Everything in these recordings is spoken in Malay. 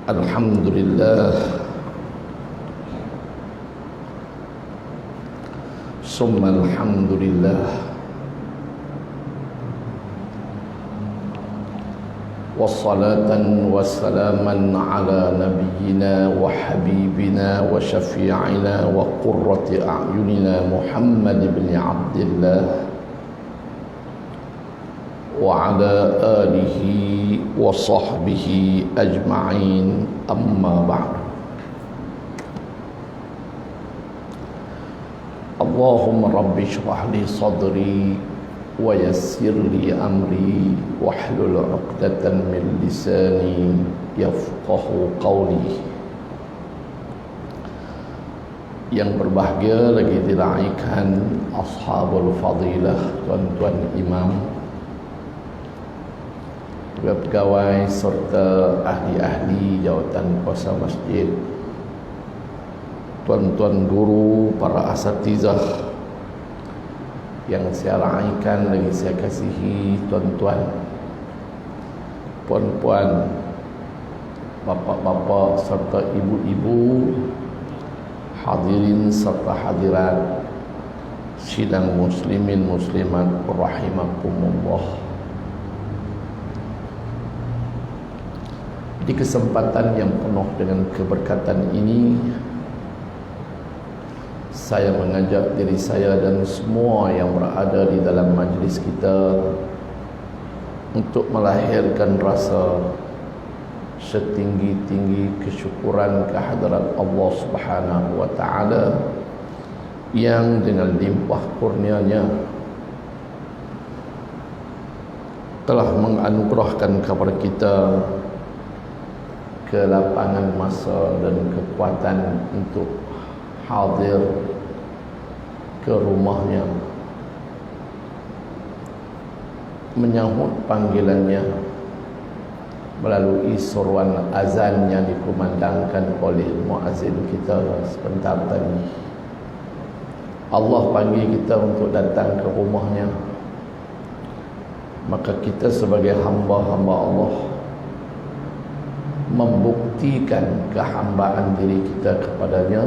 Alhamdulillah, summa alhamdulillah, wassalatan wassalaman ala nabiyyina wa habibina wa syafi'ina wa qurrati a'yunina Muhammad ibn Abdillah wa ala alihi wa sahbihi ajma'in, amma ba'd. Allahumma rabbi shrah li sadri wa yassir li amri wahlul 'uqdatan min lisani yafqahu qawli. Yang berbahagia lagi diraikan ashabul fadilah, tuan-tuan imam, pegawai serta ahli-ahli jawatan kuasa masjid, tuan-tuan guru, para asatizah yang saya raikan lagi saya kasihi, tuan-tuan, puan-puan, bapa-bapa serta ibu-ibu, hadirin serta hadirat sidang muslimin muslimat rahimakumullah. Di kesempatan yang penuh dengan keberkatan ini, saya mengajak diri saya dan semua yang berada di dalam majlis kita untuk melahirkan rasa setinggi-tinggi kesyukuran kehadirat Allah Subhanahu wa taala yang dengan limpah kurnianya telah menganugerahkan kepada kita kelapangan masa dan kekuatan untuk hadir ke rumahnya menyambut panggilannya melalui seruan azan yang dikumandangkan oleh muazzin kita sebentar tadi. Allah panggil kita untuk datang ke rumahnya, maka kita sebagai hamba-hamba Allah membuktikan kehambaan diri kita kepadanya,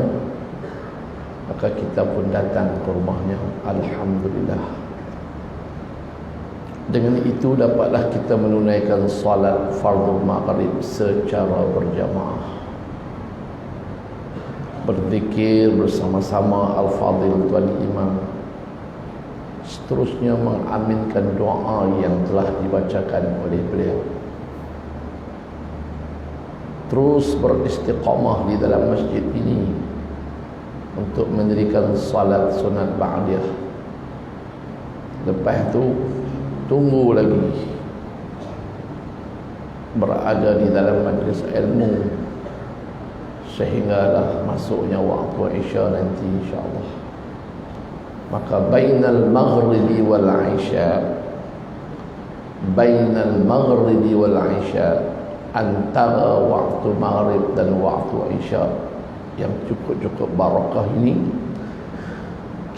maka kita pun datang ke rumahnya. Alhamdulillah. Dengan itu dapatlah kita menunaikan salat fardu maghrib secara berjamaah, berzikir bersama-sama al-fadil tuan imam, seterusnya mengaminkan doa yang telah dibacakan oleh beliau, terus beristiqamah di dalam masjid ini untuk mendirikan salat sunat ba'diyah. Lepas itu tunggu lagi berada di dalam majlis ilmu sehinggalah masuknya waktu Isya nanti insya-Allah. Maka bainal maghribi wal isya, bainal maghribi wal isya, antara waktu maghrib dan waktu isya yang cukup-cukup barakah ini,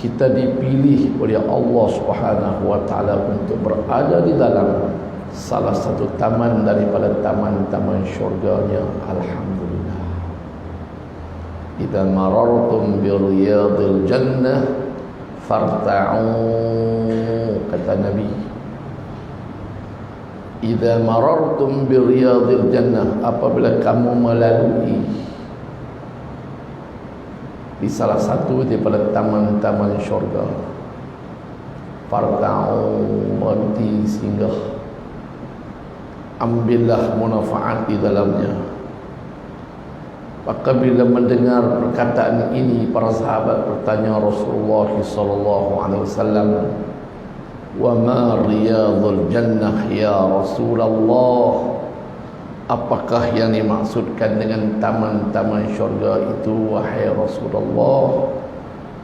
kita dipilih oleh Allah Subhanahu wa taala untuk berada di dalam salah satu taman daripada taman-taman syurganya. Alhamdulillah. Idza marartum bi riyadil jannah farta'u, kata Nabi. Idza marartum bi riyadil jannah, apabila kamu melalui di salah satu daripada taman-taman syurga, farta'u, berhenti, singgah, ambillah manfaat di dalamnya. Maka bila mendengar perkataan ini, para sahabat bertanya Rasulullah sallallahu alaihi wasallam, "Wa ma riyadul jannah ya Rasulullah?" Apakah yang dimaksudkan dengan taman-taman syurga itu, wahai Rasulullah?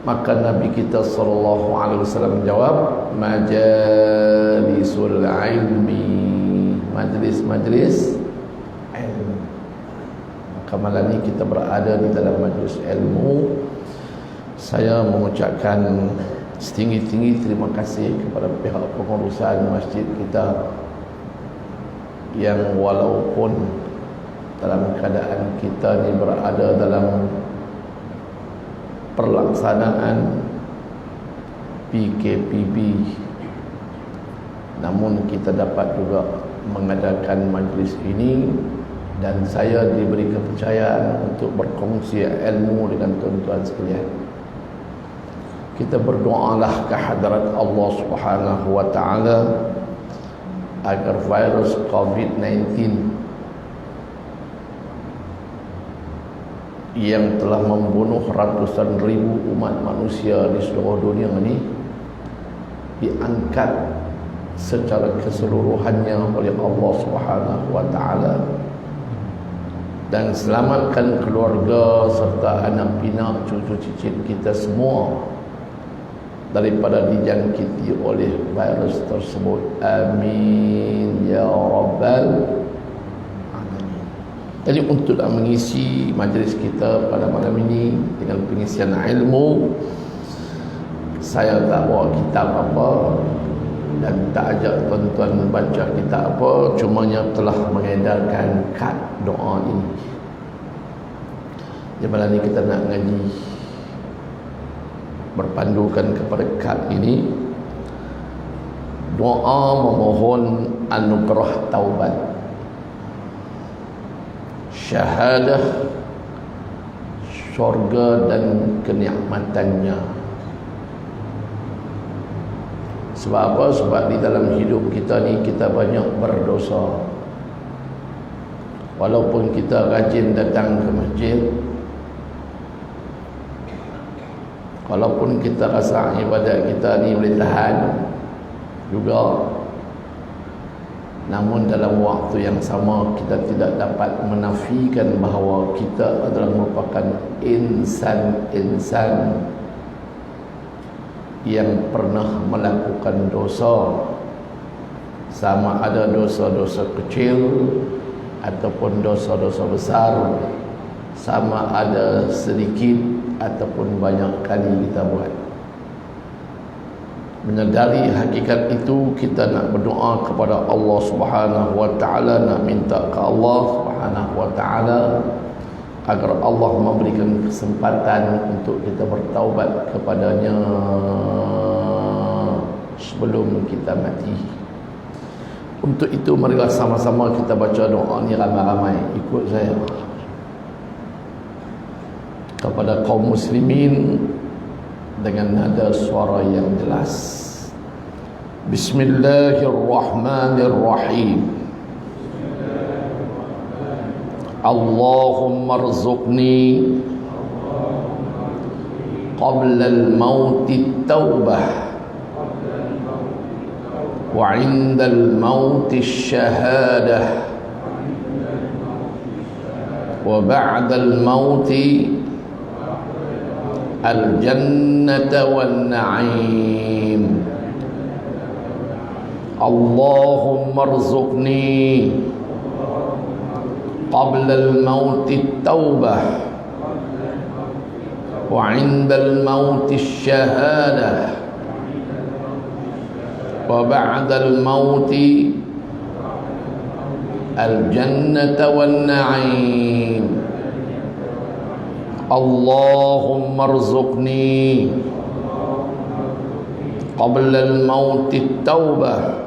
Maka Nabi kita sallallahu alaihi wasallam jawab, majalisul ilmi, majlis-majlis ilmu. Maka malam ini kita berada di dalam majlis ilmu. Saya mengucapkan setinggi-tinggi terima kasih kepada pihak pengurusan masjid kita yang walaupun dalam keadaan kita ni berada dalam pelaksanaan PKPB, namun kita dapat juga mengadakan majlis ini dan saya diberi kepercayaan untuk berkongsi ilmu dengan tuan-tuan sekalian. Kita berdoalah ke hadirat Allah Subhanahu wa taala agar virus COVID-19 yang telah membunuh ratusan ribu umat manusia di seluruh dunia ini diangkat secara keseluruhannya oleh Allah Subhanahu wa taala, dan selamatkan keluarga serta anak pinak cucu cicit kita semua daripada dijangkiti oleh virus tersebut. Amin ya rabbal alamin. Jadi untuk mengisi majlis kita pada malam ini dengan pengisian ilmu, saya tak bawa kitab apa dan tak ajak tuan-tuan baca kitab apa, cumanya telah mengedarkan kad doa ini. Di malam ini kita nak ngaji berpandukan kepada kad ini, doa memohon anugerah taubat, syahadah, syurga dan kenikmatannya. Sebab apa? Sebab di dalam hidup kita ni kita banyak berdosa. Walaupun kita rajin datang ke masjid, walaupun kita rasa ibadat kita ni boleh tahan juga, namun dalam waktu yang sama kita tidak dapat menafikan bahawa kita adalah merupakan insan-insan yang pernah melakukan dosa, sama ada dosa-dosa kecil ataupun dosa-dosa besar, sama ada sedikit ataupun banyak kali kita buat. Menyadari hakikat itu, kita nak berdoa kepada Allah Subhanahu wa taala, nak minta ke Allah Subhanahu wa taala agar Allah memberikan kesempatan untuk kita bertaubat kepadanya sebelum kita mati. Untuk itu marilah sama-sama kita baca doa ni ramai-ramai. Ikut saya. Kepada kaum muslimin dengan nada suara yang jelas. Bismillahirrahmanirrahim. Allahumma rzuqni qabla al-maut at-taubah wa 'inda al-maut ash-shahadah wa ba'da al-maut al-jannata wan-na'im. Allahumma rzuqni qabla al-maut at-taubah wa 'inda al-maut ash-shahadah wa ba'da al-maut al-jannata wan-na'im. Allahumma rzuqni qabla al-maut at-taubah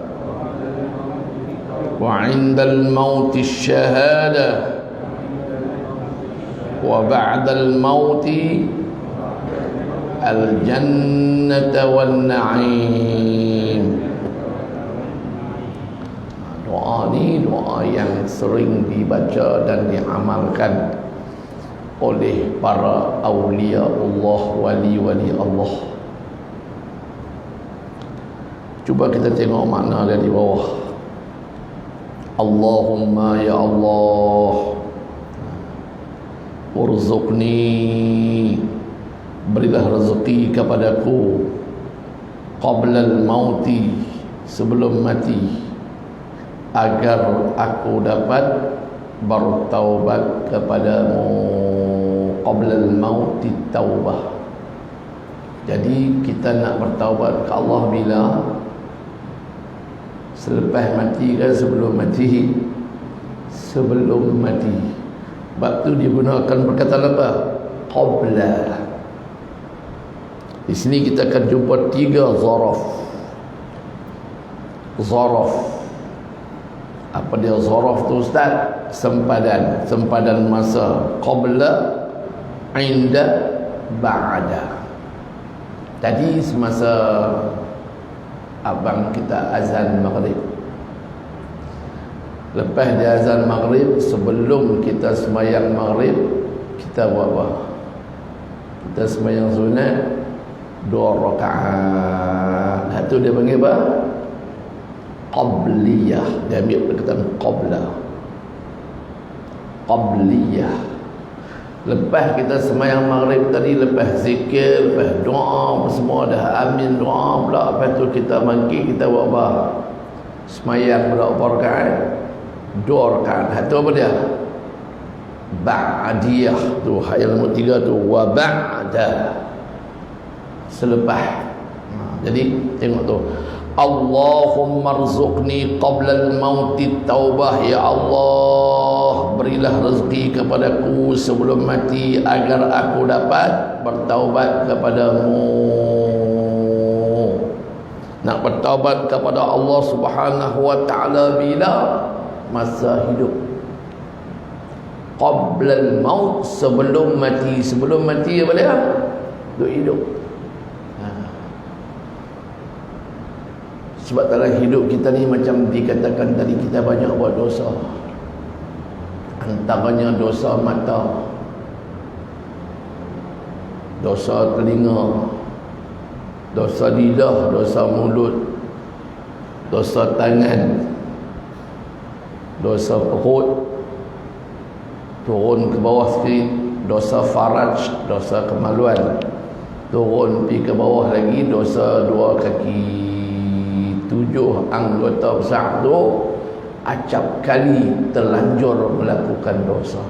wa 'inda al-maut ash-shahadah wa ba'da al-maut al-jannata wan-na'im. Doa ni doa yang sering dibaca dan diamalkan oleh para awliya Allah, wali-wali Allah. Cuba kita tengok makna dari bawah. Allahumma ya Allah, urzuqni, berilah rezeki kepadaku, qabla al-mauti, sebelum mati, agar aku dapat bertaubat kepadamu. Qabla al-mauti taubah. Jadi kita nak bertaubat ke Allah bila? Selepas mati ke sebelum mati? Sebelum mati. Sebab tu dia gunakan perkataan apa? Qabla. Di sini kita akan jumpa 3 zaraf. Zaraf. Apa dia zaraf tu Ustaz? Sempadan. Sempadan masa. Qabla, inda, ba'da. Tadi semasa abang kita azan maghrib, lepas dia azan maghrib, sebelum kita semayang maghrib, kita buat apa? Kita semayang sunat 2 rakaat. Itu dia panggil apa? Qabliyah. Dia ambil perkataan qabla. Qabliyah. Lepas kita semayang maghrib tadi, lepas zikir, lepas doa, semua dah amin doa pula, lepas tu kita bangkit, kita buat apa? Semayang berapa rakaat? 2 rakaat. Itu apa dia? Ba'diyah. Tu yang nombor 3 tu, wa ba'da, selepas. Jadi tengok tu, Allahumma rzuqni qabla al-mauti taubah. Ya Allah, berilah rezeki kepadaku sebelum mati agar aku dapat bertaubat kepadamu. Nak bertaubat kepada Allah Subhanahu wa taala bila? Masa hidup. Qabla al-maut, sebelum mati. Sebelum mati apa dia? Duk hidup. Sebab dalam hidup kita ni macam dikatakan tadi, kita banyak buat dosa. Antaranya dosa mata, dosa telinga, dosa lidah, dosa mulut, dosa tangan, dosa perut, turun ke bawah sikit, dosa faraj, dosa kemaluan, turun pergi ke bawah lagi, dosa 2 kaki. 7 anggota besar tu acap kali terlanjur melakukan dosa.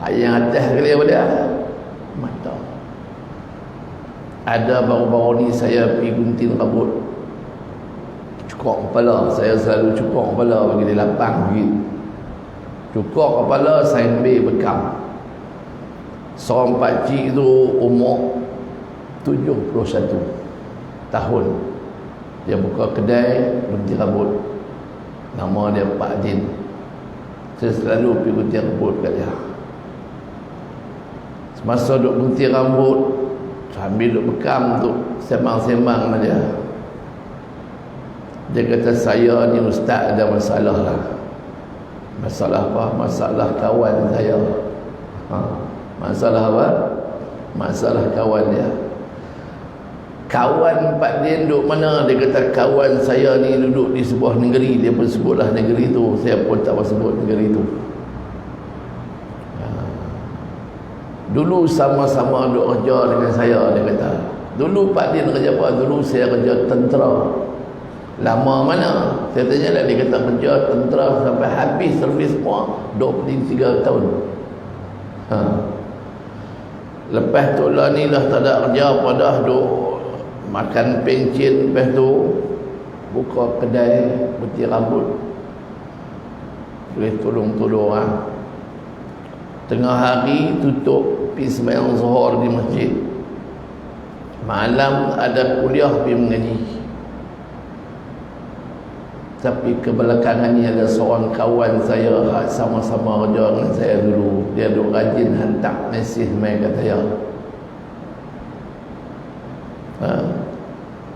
Yang atas kali apa dia? Mata. Ada baru-baru ni saya pergi gunting rambut, cukur kepala. Saya selalu cukur kepala bagi dia lapang sikit. Cukur kepala, saya ambil bekam. Seorang pakcik tu umur 71 tahun. Dia buka kedai gunting rambut. Nama dia Pak Din. Saya selalu pergi gunting rambut kat dia. Semasa duk gunting rambut, sambil duk bekam tu, sembang-sembang dengan dia. Dia kata, saya ni ustaz ada masalah lah. Masalah apa? Masalah kawan saya. Masalah apa? Masalah kawan dia. Kawan Pak Din duduk mana? Dia kata, kawan saya ni duduk di sebuah negeri. Dia pun sebutlah negeri tu. Saya pun tak mau sebut negeri tu. Dulu sama-sama duduk kerja dengan saya, dia kata. Dulu Pak Din kerja apa? Dulu saya kerja tentera. Lama mana? Saya tanya lah, dia kata kerja tentera sampai habis servis semua 23 tahun. Lepas tu lah ni dah tak ada kerja apa dah, duk makan pencen, lepas tu buka kedai gunting rambut. Boleh tolong-tolong Tengah hari tutup, pergi sembahyang zuhur di masjid. Malam ada kuliah, pergi mengaji. Tapi kebelakangan ni ada seorang kawan saya sama-sama kerja dengan saya dulu. Dia duk rajin hantar mesej main kat saya.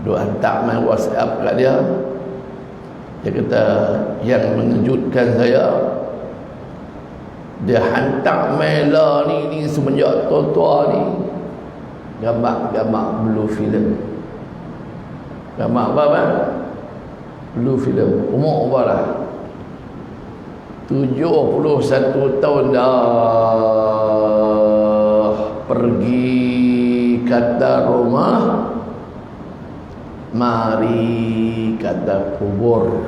Duk hantar main WhatsApp kat dia. Dia kata, yang mengejutkan saya, dia hantar mail lah ni semenjak tua-tua ni, gambar-gambar blue film. Gambar apa bang? Blue film. Umur apa lah? 71 tahun dah. Pergi kata rumah, mari kata kubur.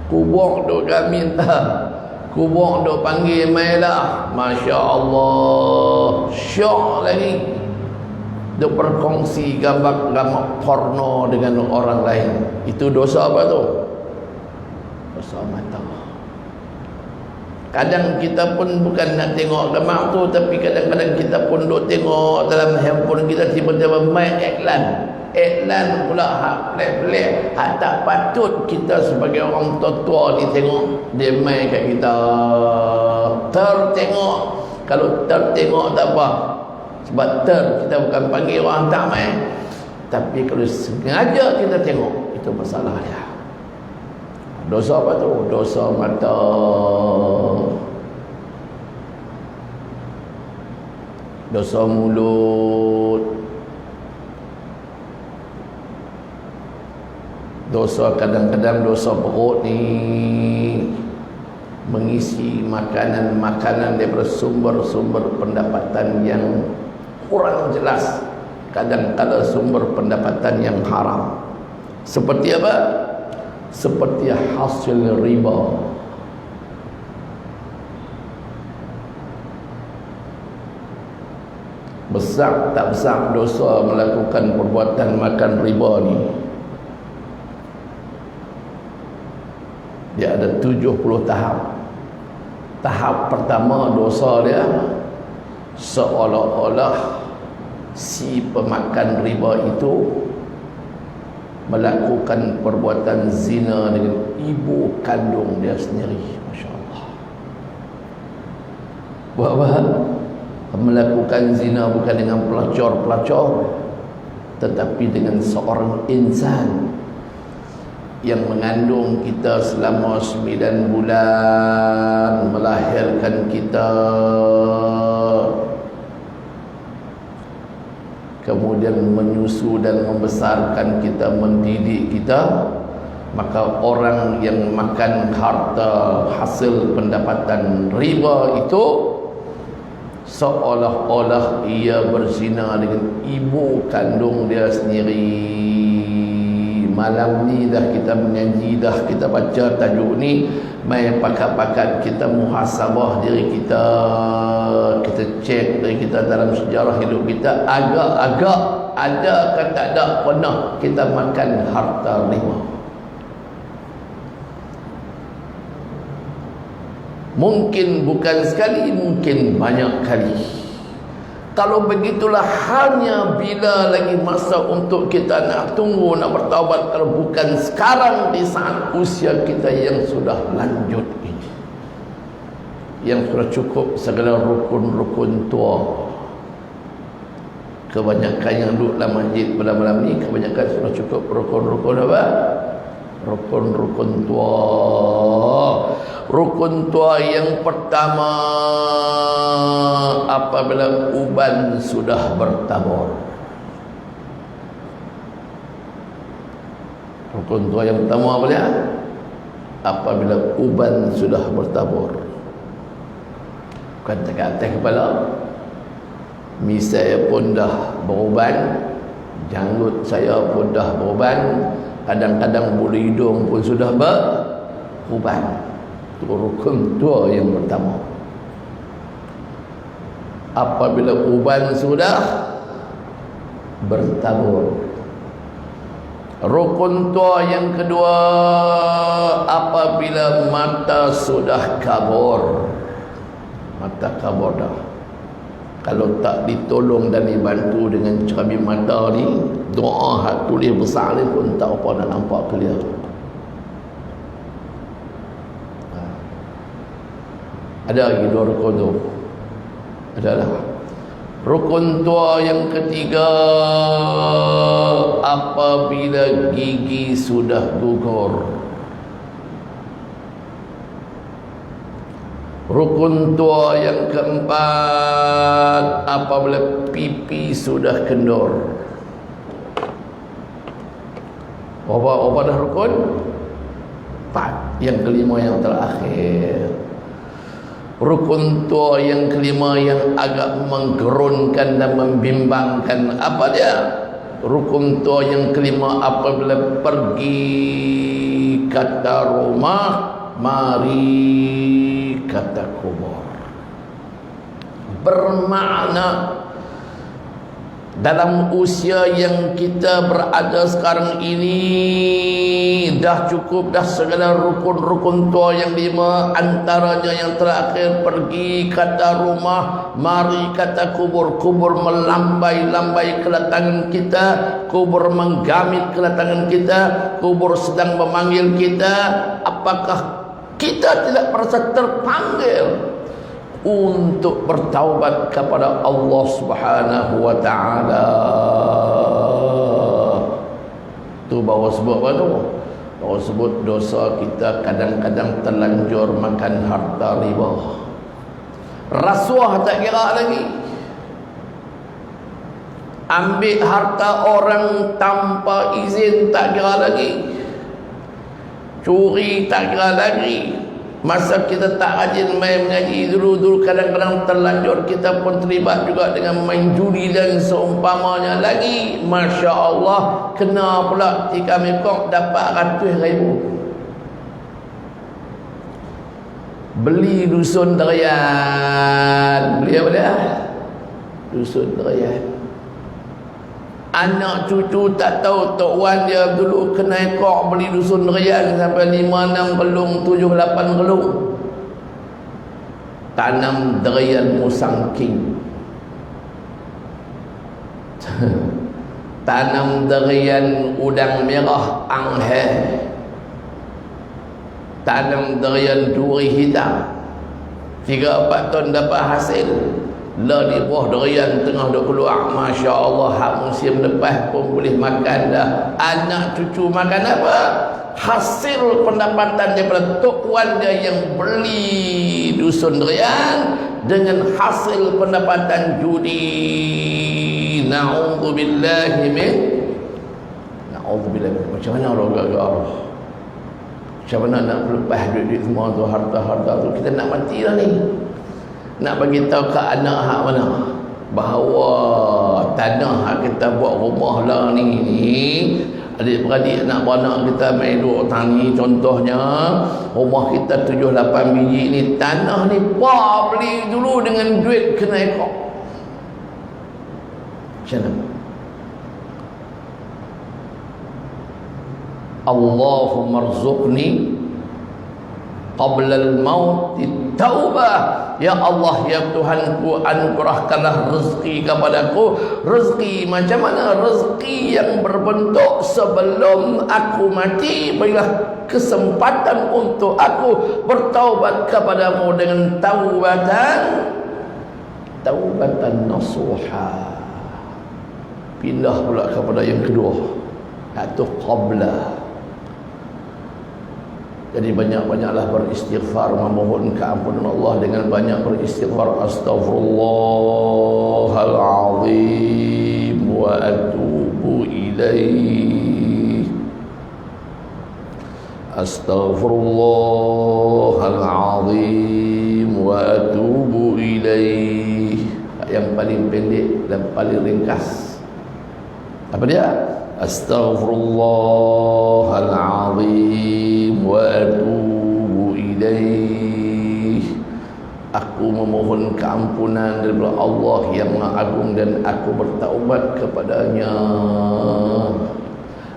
Kubur duk kami tak. Kubur duk panggil mai lah. Masya Allah, syok lagi. Dia berkongsi gambar-gambar porno dengan orang lain. Itu dosa apa tu? Dosa mata. Kadang kita pun bukan nak tengok gambar tu, tapi kadang-kadang kita pun duk tengok dalam handphone kita, tiba-tiba main iklan. Iklan pula hak pelik-pelik, hak tak patut kita sebagai orang tua-tua ni tengok, dia main kat kita. Tertengok. Kalau tertengok tak apa, sebab kita bukan panggil orang tak main. Tapi kalau sengaja kita tengok, itu masalah dia. Dosa apa tu? Dosa mata. Dosa mulut. Dosa kadang-kadang dosa perut ni, mengisi makanan-makanan daripada sumber-sumber pendapatan yang kurang jelas. Kadang-kadang sumber pendapatan yang haram. Seperti apa? Seperti hasil riba. Besar tak besar dosa melakukan perbuatan makan riba ni? Dia ada 70 tahap. Tahap pertama dosa dia, seolah-olah si pemakan riba itu melakukan perbuatan zina dengan ibu kandung dia sendiri. Masya Allah. Buat apa? Melakukan zina bukan dengan pelacur-pelacur, tetapi dengan seorang insan yang mengandung kita selama 9 bulan, melahirkan kita, kemudian menyusu dan membesarkan kita, mendidik kita. Maka orang yang makan harta hasil pendapatan riba itu seolah-olah ia berzina dengan ibu kandung dia sendiri. Malam ni dah kita mengaji, dah kita baca tajuk ni, mai pakat-pakat kita muhasabah diri kita, kita cek diri kita dalam sejarah hidup kita, agak-agak ada ke tak ada pernah kita makan harta riba. Mungkin bukan sekali, mungkin banyak kali. Kalau begitulah halnya bila lagi masa untuk kita nak tunggu, nak bertaubat, kalau bukan sekarang di saat usia kita yang sudah lanjut ini, yang sudah cukup segala rukun-rukun tua. Kebanyakan yang duduk dalam masjid malam-malam ni, kebanyakan sudah cukup rukun-rukun apa? Rukun-rukun tua. Rukun tua yang pertama, apabila uban sudah bertabur. Rukun tua yang pertama apa dia? Apabila uban sudah bertabur. Bukan dekat atas kepala, misai saya pun dah beruban, janggut saya pun dah beruban, kadang-kadang bulu hidung pun sudah beruban. Itu rukun tua yang pertama. Apabila uban sudah bertabur. Rukun tua yang kedua, apabila mata sudah kabur. Mata kabur dah. Kalau tak ditolong dan dibantu dengan cermin mata ni, doa hak tulis besar ni pun tak apa nak nampak clear. Ada lagi 2 rukun tu. Adalah rukun tua yang ketiga, apabila gigi sudah gugur. Rukun tua yang keempat, apabila pipi sudah kendur. Apa dah rukun? 4. Yang kelima yang terakhir, rukun tua yang kelima yang agak menggerunkan dan membimbangkan. Apa dia? Rukun tua yang kelima, apabila pergi kata rumah, mari kata kubur. Bermakna dalam usia yang kita berada sekarang ini, dah cukup dah segala rukun-rukun tua yang 5. Antaranya yang terakhir, pergi kata rumah, mari kata kubur. Kubur melambai-lambai kedatangan kita, kubur menggamit kedatangan kita, kubur sedang memanggil kita. Apakah kita tidak merasa terpanggil untuk bertaubat kepada Allah Subhanahu wa taala? Tu bawa sebut apa tu? Bawa sebut dosa kita kadang-kadang terlanjur makan harta riba. Rasuah tak kira lagi. Ambil harta orang tanpa izin tak kira lagi. Curi tak kira lagi. Masa kita tak rajin main mengaji dulu kadang-kadang terlanjur kita pun terlibat juga dengan main judi dan seumpamanya lagi. Masya Allah, kena pula 3 mekong dapat 100,000. Beli dusun derian. Beli apa dia? Dusun derian. Anak cucu tak tahu Tok Wan dia dulu kena ekor beli dusun derian sampai 5-6 gelung, 7-8 gelung. Tanam derian musang king. Tanam derian udang merah anghe. Tanam derian duri hitam. 3-4 ton dapat hasil. Lah di buah durian tengah duk keluar, Masya Allah, hak musim lepas pun boleh makan dah. Anak cucu makan apa? Hasil pendapatan daripada Tok Wan dia yang beli dusun durian dengan hasil pendapatan judi. Na'udzubillahi min. Na'udzubillahi. Macam mana orang gagal Allah? Macam mana nak lepas duit-duit semua tu, harta-harta tu? Kita nak mati lah ni. Nak bagi tahu ke anak hak mana bahawa tanah hak kita buat rumah lah ni, adik-beradik anak beranak kita main duk tani contohnya, rumah kita 7-8 biji ni, tanah ni pa beli dulu dengan duit kena ekor. Macam mana? Allahumma rzuqni qabla al-maut taubah. Ya Allah, ya Tuhanku, anugerahkanlah rezeki kepadaku. Rezeki macam mana? Rezeki yang berbentuk sebelum aku mati. Berilah kesempatan untuk aku bertaubat kepadamu dengan taubatan nasuha. Pindah pula kepada yang kedua, iaitu qabla. Jadi banyak-banyaklah beristighfar, memohon keampunan Allah dengan banyak beristighfar. Astaghfirullahalazim wa atubu ilaih. Astaghfirullahalazim wa atubu ilaih. Yang paling pendek dan paling ringkas. Apa dia? Astaghfirullahalazim wa atubu ilaih. Aku memohon keampunan daripada Allah yang Maha Agung dan aku bertaubat kepadanya.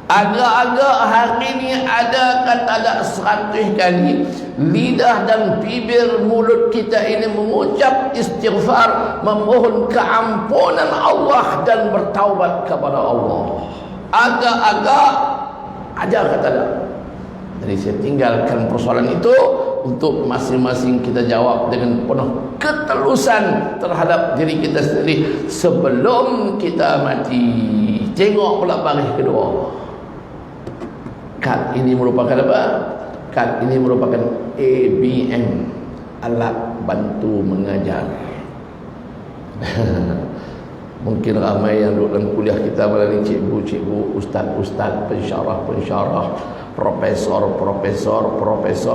Agak-agak hari ini ada kata ada 100 kali lidah dan bibir mulut kita ini mengucap istighfar, memohon keampunan Allah dan bertaubat kepada Allah. Agak-agak aja kata ada. Jadi saya tinggalkan persoalan itu untuk masing-masing kita jawab dengan penuh ketelusan terhadap diri kita sendiri sebelum kita mati. Tengok pula baris kedua. Kad ini merupakan apa? Kad ini merupakan ABM, alat bantu mengajar. Mungkin ramai yang duduk dalam kuliah kita malam ni, cikgu-cikgu, ustaz-ustaz, pensyarah-pensyarah, profesor.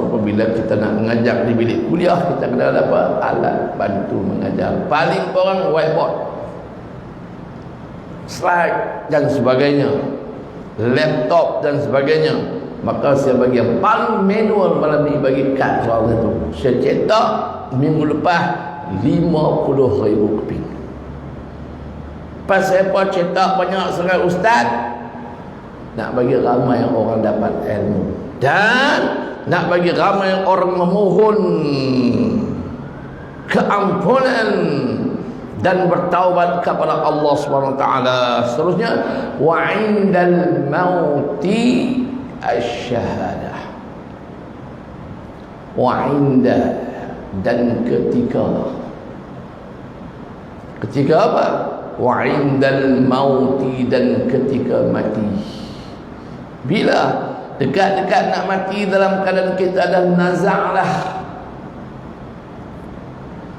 Apabila kita nak mengajar di bilik kuliah, kita kena ada apa? Alat bantu mengajar. Paling orang whiteboard, slide dan sebagainya, laptop dan sebagainya. Maka saya bagi yang paling manual malam ni, bagi kad soal itu. Saya cetak minggu lepas 50,000 keping. Pasal apa cetak banyak sangat ustaz? Nak bagi ramai orang dapat ilmu, dan nak bagi ramai orang memohon keampunan dan bertaubat kepada Allah Subhanahu wa taala. Seterusnya, wa indal mauti asy-syahadah. Wa inda, dan ketika apa? Wa indal mauti, dan ketika mati. Bila dekat-dekat nak mati dalam keadaan kita ada naza'lah,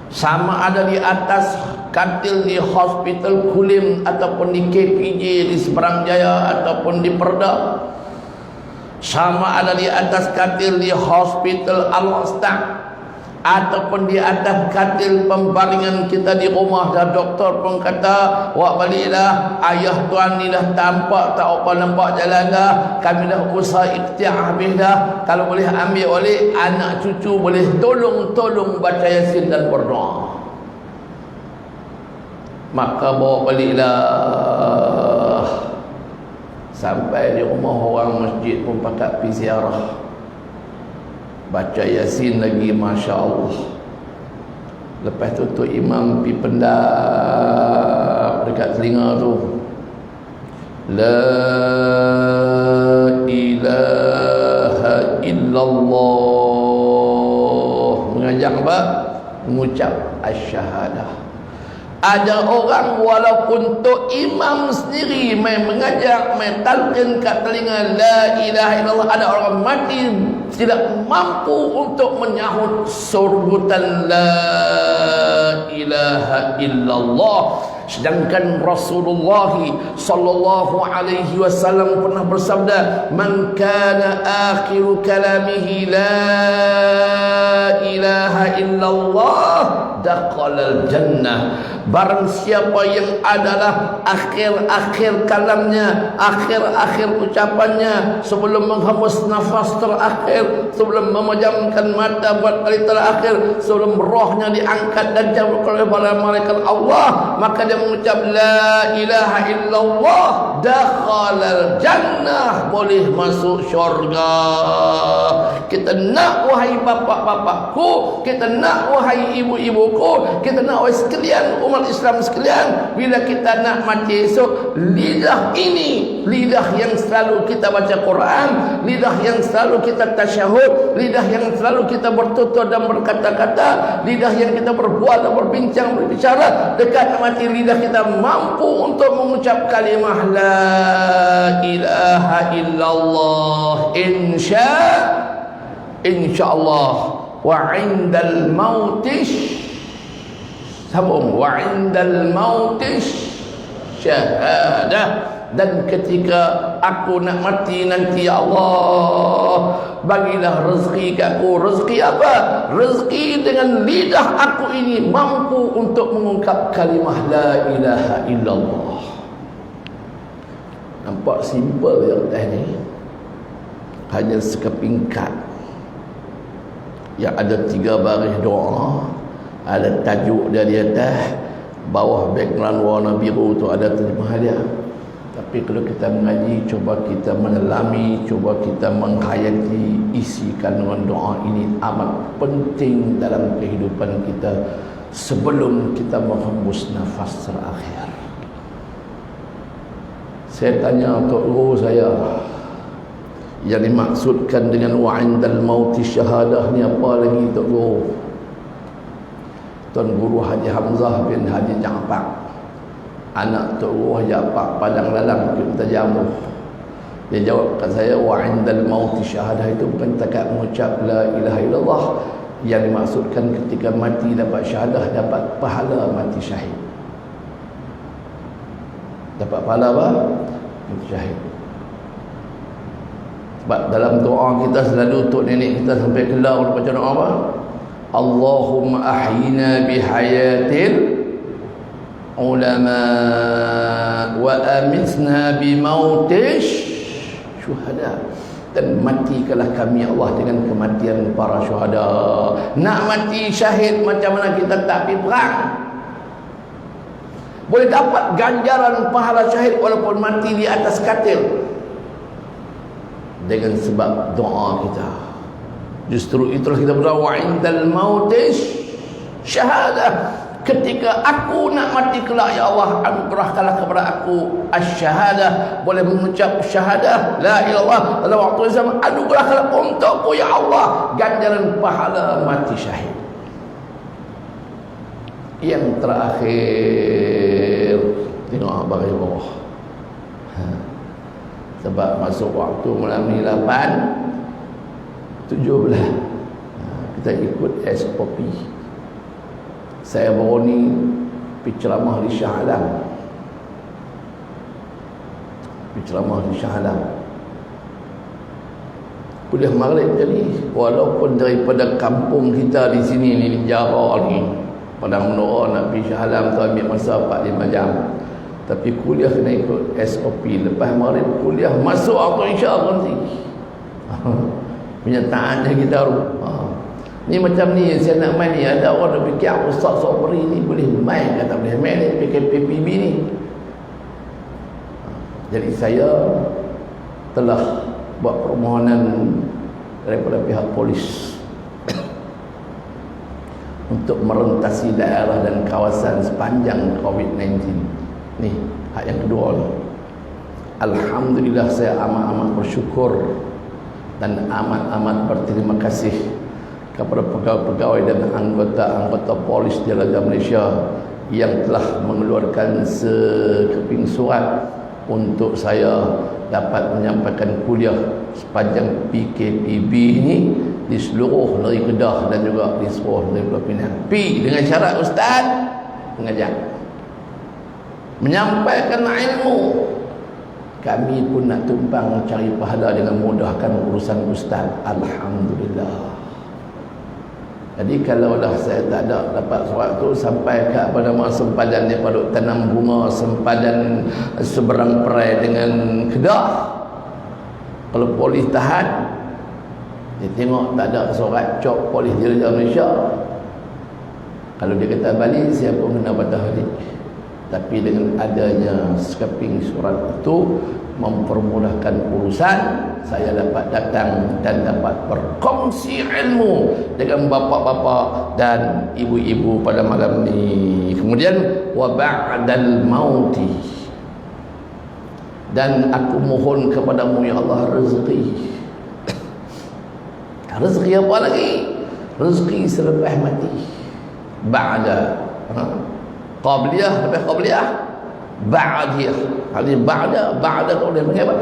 sama ada di atas katil di hospital Kulim ataupun di KPJ di Seberang Jaya ataupun di Perda, sama ada di atas katil di hospital Al-Mustaq ataupun di atas katil pembaringan kita di rumah, dan doktor pun kata, wak baliklah, ayah tuan ni dah tampak tak apa nampak jalan dah, kami dah usaha ikhtiar habis dah, kalau boleh ambil oleh anak cucu, boleh tolong baca Yasin dan berdoa. Maka bawa baliklah, sampai di rumah orang masjid pun pakat pergi ziarah, baca Yasin lagi, Masya Allah. Lepas tu imam pergi pendap dekat telinga tu, la ilaha illallah, mengajak apa? Mengucap asy-syahadah. Ada orang walaupun tok imam sendiri main mengajak, main talqin kat telinga la ilaha illallah, ada orang mati tidak mampu untuk menyahut surbutan la ilaha illallah. Sedangkan Rasulullah sallallahu alaihi wasallam pernah bersabda, man kana akhiru kalamihi la ilaha illallah dakhalal jannah. Barang siapa yang adalah akhir-akhir kalamnya, akhir-akhir ucapannya, sebelum menghembus nafas terakhir, sebelum memejamkan mata buat kali terakhir, sebelum rohnya diangkat dan jauh oleh para malaikat Allah, maka dia mengucap la ilaha illallah, dakhalal jannah, boleh masuk syurga. Kita nak, wahai bapak-bapakku, kita nak, wahai ibu-ibuku, kita nak, wahai sekalian umat Islam sekalian, bila kita nak mati esok, lidah ini, lidah yang selalu kita baca Quran, lidah yang selalu kita tasyahud, lidah yang selalu kita bertutur dan berkata-kata, lidah yang kita berbuat dan berbincang, berbicara, dekat mati lidah kita mampu untuk mengucap kalimah la ilaha illallah, insyaallah. Wa indal mautish, sabung, wa indal mautish syahadah, dan ketika aku nak mati nanti, ya Allah, bagilah rezeki kat aku. Rezeki apa? Rezeki dengan lidah aku ini mampu untuk mengungkap kalimah la ilaha illallah. Nampak simple yang tadi, hanya sekepingkat yang ada 3 baris doa, ada tajuk dia di atas, bawah background warna biru tu ada terjemah dia. Tapi kalau kita mengaji, cuba kita menelami, cuba kita menghayati isi kandungan doa ini, amat penting dalam kehidupan kita sebelum kita menghembus nafas terakhir. Saya tanya Tok Guru saya, yang dimaksudkan dengan wa indal mauti syahadah ni apa lagi Tok Guru? Tuan Guru Haji Hamzah bin Haji Ja'far, anak Tok Guru Haji Ja'far Padang Lalang, kita jamu. Dia jawab kat saya, wa indal mauti syahadah itu bukan takat mengucap la ilaha illallah, yang dimaksudkan ketika mati dapat syahadah, dapat pahala mati syahid. Dapat pahala apa? Mati syahid. Sebab dalam doa kita selalu, tok nenek kita sampai kelar baca doa apa? Allahumma ahyina bihayatil ulama wa amitna bimautish syuhada, dan matikanlah kami Allah dengan kematian para syuhada. Nak mati syahid macam mana kita tak pergi perang? boleh dapat ganjaran pahala syahid walaupun mati di atas katil dengan sebab doa kita. Justru itulah kita berdoa, wa indal mautis syahadah. Ketika aku nak mati kelak, ya Allah, anugerahkanlah kepada aku asy-syahadah, boleh mengucap syahadah la ilallah pada waktu zaman. Anugerahkanlah untukku, ya Allah, ganjaran pahala mati syahid. Yang terakhir, tengok abang di bawah. Sebab masuk waktu malam ni 8:17, kita ikut SOP. Saya baru ni pergi ceramah di Shah Alam. Kuliah maghrib tadi, walaupun daripada kampung kita di sini ni, di Jara ni, Padang Menora nak pergi Shah Alam tu ambil masa 4-5 jam. Tapi kuliah kena ikut SOP. Lepas maghrib kuliah, masuk waktu Isya berhenti. Penyertaannya kita ni macam ni, saya nak main ni. Ada orang dah fikir Ustaz Sobri ni boleh main, kata boleh main ni PKPB ni. Jadi saya telah buat permohonan daripada pihak polis untuk merentasi daerah dan kawasan sepanjang COVID-19 ni. Hak yang kedua ni, alhamdulillah saya amat-amat bersyukur dan amat-amat berterima kasih kepada pegawai-pegawai dan anggota-anggota polis Diraja Malaysia yang telah mengeluarkan sekeping surat untuk saya dapat menyampaikan kuliah sepanjang PKPB ini di seluruh negeri Kedah dan juga di seluruh negeri Pulau Pinang. Dengan syarat ustaz mengajar, menyampaikan ilmu. Kami pun nak tumpang cari pahala dengan mudahkan urusan ustaz. Alhamdulillah. Jadi kalau dah saya tak ada dapat surat tu, sampai ke pada masa sempadan dia pada tanam bunga sempadan seberang perai dengan Kedah, kalau polis tahan, dia tengok tak ada surat cop polis Diraja Malaysia, kalau dia kata balik, saya pun kena patah balik. Tapi dengan adanya sekeping surat itu mempermudahkan urusan, saya dapat datang dan dapat berkongsi ilmu dengan bapa-bapa dan ibu-ibu pada malam ni. Kemudian wa ba'dal mauti, dan aku mohon kepadamu ya Allah rezeki. Rezeki apa lagi? Rezeki selepas mati. Ba'da qabliyah, lepas qabliyah ba'diyah. Hadis ba'da tu dia panggil apa?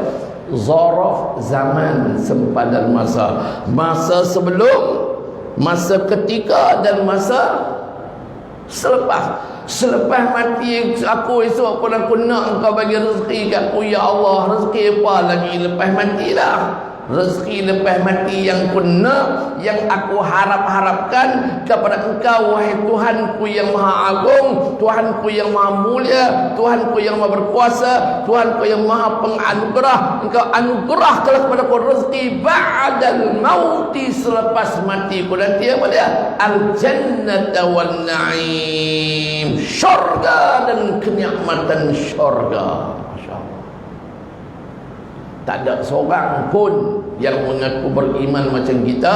Zaraf zaman, sempadan masa. Masa sebelum, masa ketika dan masa selepas. Selepas mati aku esok pun aku nak engkau bagi rezeki kat aku ya Allah. Rezeki apa lagi lepas mati dah? Rezeki lepas mati yang ku nak, yang aku harap-harapkan kepada engkau wahai Tuhanku yang maha agung, Tuhanku yang maha mulia, Tuhanku yang maha berkuasa, Tuhanku yang maha penganugerah. Engkau anugerahkanlah kepada aku rezeki ba'dal mauti, selepas mati ku nanti. Apa dia? Al-jannata wan na'im, syurga dan kenikmatan syurga. Tak ada seorang pun yang mengaku beriman macam kita,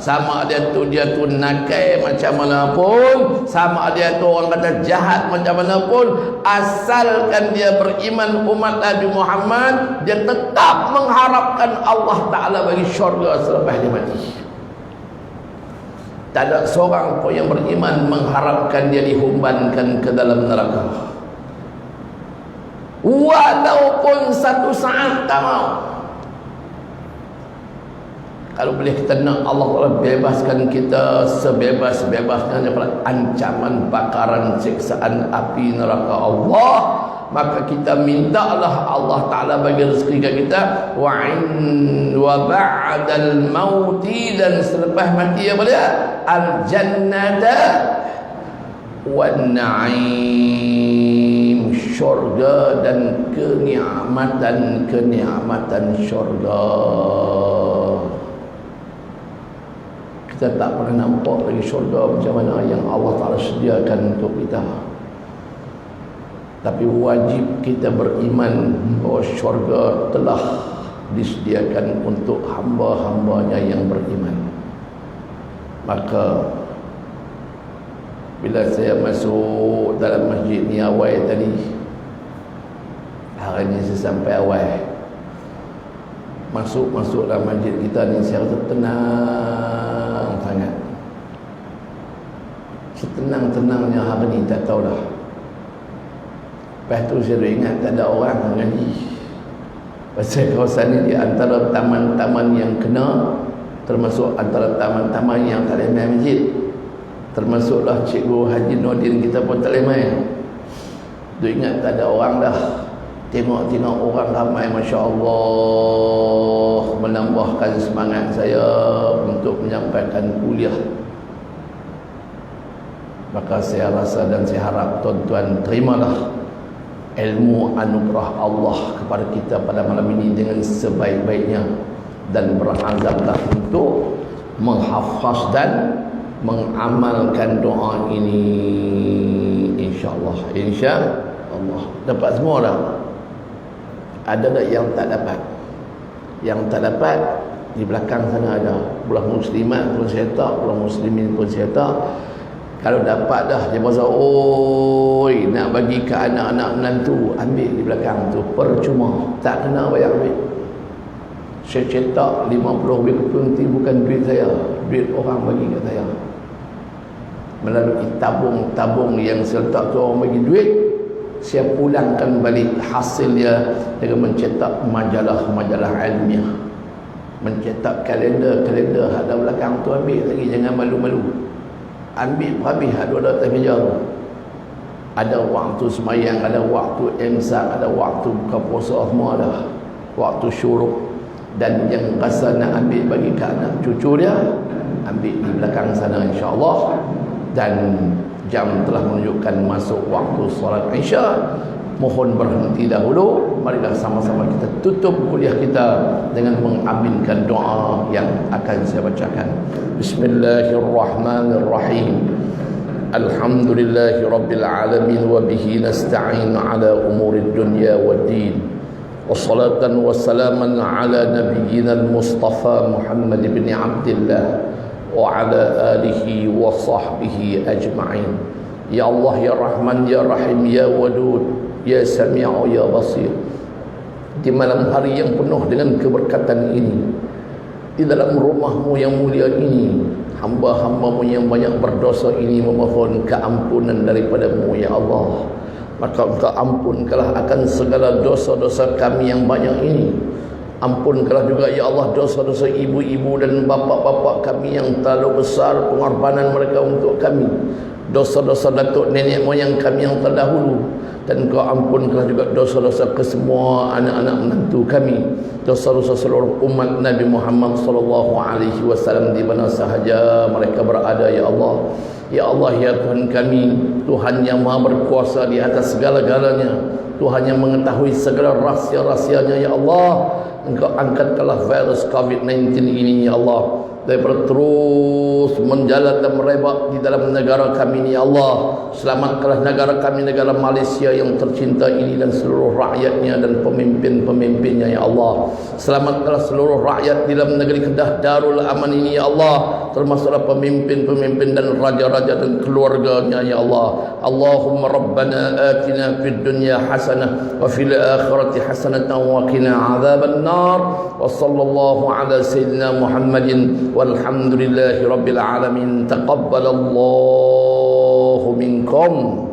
sama dia tu nakai macam mana pun, sama dia tu orang kata jahat macam mana pun, asalkan dia beriman umat Nabi Muhammad, dia tetap mengharapkan Allah Ta'ala bagi syurga selepas dia mati. Tak ada seorang pun yang beriman mengharapkan dia dihumbankan ke dalam neraka, walaupun satu saat tak mau. Kalau boleh kita nak Allah bebaskan kita sebebas-bebasnya daripada ancaman bakaran siksaan api neraka Allah, maka kita mintalah Allah Ta'ala bagi rezeki kat kita wa ba'dal mauti, dan selepas mati apa dia? Al-jannata wan na'im, syurga dan kenikmatan syurga. Kita tak pernah nampak lagi syurga macam mana yang Allah Ta'ala sediakan untuk kita. Tapi wajib kita beriman bahawa syurga telah disediakan untuk hamba-hambanya yang beriman. Maka bila saya masuk dalam masjid ni awal tadi, hari ni saya sampai awal, masuk dalam masjid kita ni, saya rasa tenang sangat. Setenang-tenangnya hari ni tak tahulah. Lepas tu saya ingat tak ada orang mengaji. Pasal kawasan ni di antara taman-taman yang kena, termasuk antara taman-taman yang tak boleh main masjid. Termasuklah Cikgu Haji Nordin kita pun tak boleh main. Tu ingat tak ada orang dah. Tengok-tengok orang ramai, Masya Allah, menambahkan semangat saya untuk menyampaikan kuliah. Maka saya rasa dan saya harap tuan-tuan terimalah ilmu anugerah Allah kepada kita pada malam ini dengan sebaik-baiknya, dan berazamlah untuk menghafaz dan mengamalkan doa ini, insya-Allah. Insya-Allah dapat semua dah. Ada tak yang tak dapat? Yang tak dapat di belakang sana ada. Belah muslimat pun saya tak, belah muslimin pun saya tak. Kalau dapat dah, dia pasal oi nak bagi ke anak-anak menantu, ambil di belakang tu, percuma, tak kena bayar duit. Saya cetak 50 duit pun bukan duit saya, duit orang bagi ke saya. Melalui tabung-tabung yang saya letak tu orang bagi duit, saya pulangkan balik hasilnya dengan mencetak majalah-majalah ilmiah, mencetak kalender-kalender ada belakang tu, ambil lagi, jangan malu-malu. Ambil habis ada atas meja. Ada waktu semayang, ada waktu imsak, ada waktu buka puasa, semua ada. Waktu syuruk. Dan yang rasa nak ambil bagi ke anak cucu dia, ambil di belakang sana, insya-Allah. Dan jam telah menunjukkan masuk waktu solat Isya. Mohon berhenti dahulu. Marilah sama-sama kita tutup kuliah kita dengan mengaminkan doa yang akan saya bacakan. Bismillahirrahmanirrahim. Alhamdulillahi rabbil alamin wa bihi nasta'in ala umurid dunya waddin. Wassalatan wassalaman ala nabiyyina al-Mustafa Muhammad ibn Abdullah wa ala alihi wa sahbihi ajma'in. Ya Allah, ya Rahman, ya Rahim, ya Wadud, ya Sami'u, ya Basir. Di malam hari yang penuh dengan keberkatan ini, di dalam rumahmu yang mulia ini, hamba-hambamu yang banyak berdosa ini memohon keampunan daripadamu, ya Allah. Maka engkau ampunkanlah akan segala dosa-dosa kami yang banyak ini. Ampunkanlah juga, ya Allah, dosa-dosa ibu-ibu dan bapa-bapa kami yang terlalu besar pengorbanan mereka untuk kami. Dosa-dosa datuk nenek moyang kami yang terdahulu. Dan kau ampunkanlah juga dosa-dosa kesemua anak-anak menantu kami, dosa-dosa seluruh umat Nabi Muhammad SAW di mana sahaja mereka berada, ya Allah. Ya Allah, ya Tuhan kami, Tuhan yang maha berkuasa di atas segala-galanya, Tuhan yang mengetahui segala rahsia-rahsianya, ya Allah. Engkau angkatkanlah virus COVID-19 ini, ya Allah, daripada terus menjalar dan merebak di dalam negara kami ini, ya Allah. Selamatkanlah negara kami, negara Malaysia yang tercinta ini, dan seluruh rakyatnya dan pemimpin-pemimpinnya, ya Allah. Selamatkanlah seluruh rakyat di dalam negeri Kedah Darul Aman ini, ya Allah, termasuklah pemimpin-pemimpin dan raja-raja dan keluarganya, ya Allah. Allahumma rabbana atina fid dunya hasanah wa fil akhirati hasanatan wa qina adzaban nar. Wa sallallahu ala sayyidina Muhammadin walhamdulillahi rabbil alamin. Taqabbalallahu minkum.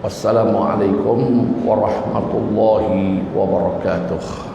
Wassalamualaikum warahmatullahi wabarakatuh.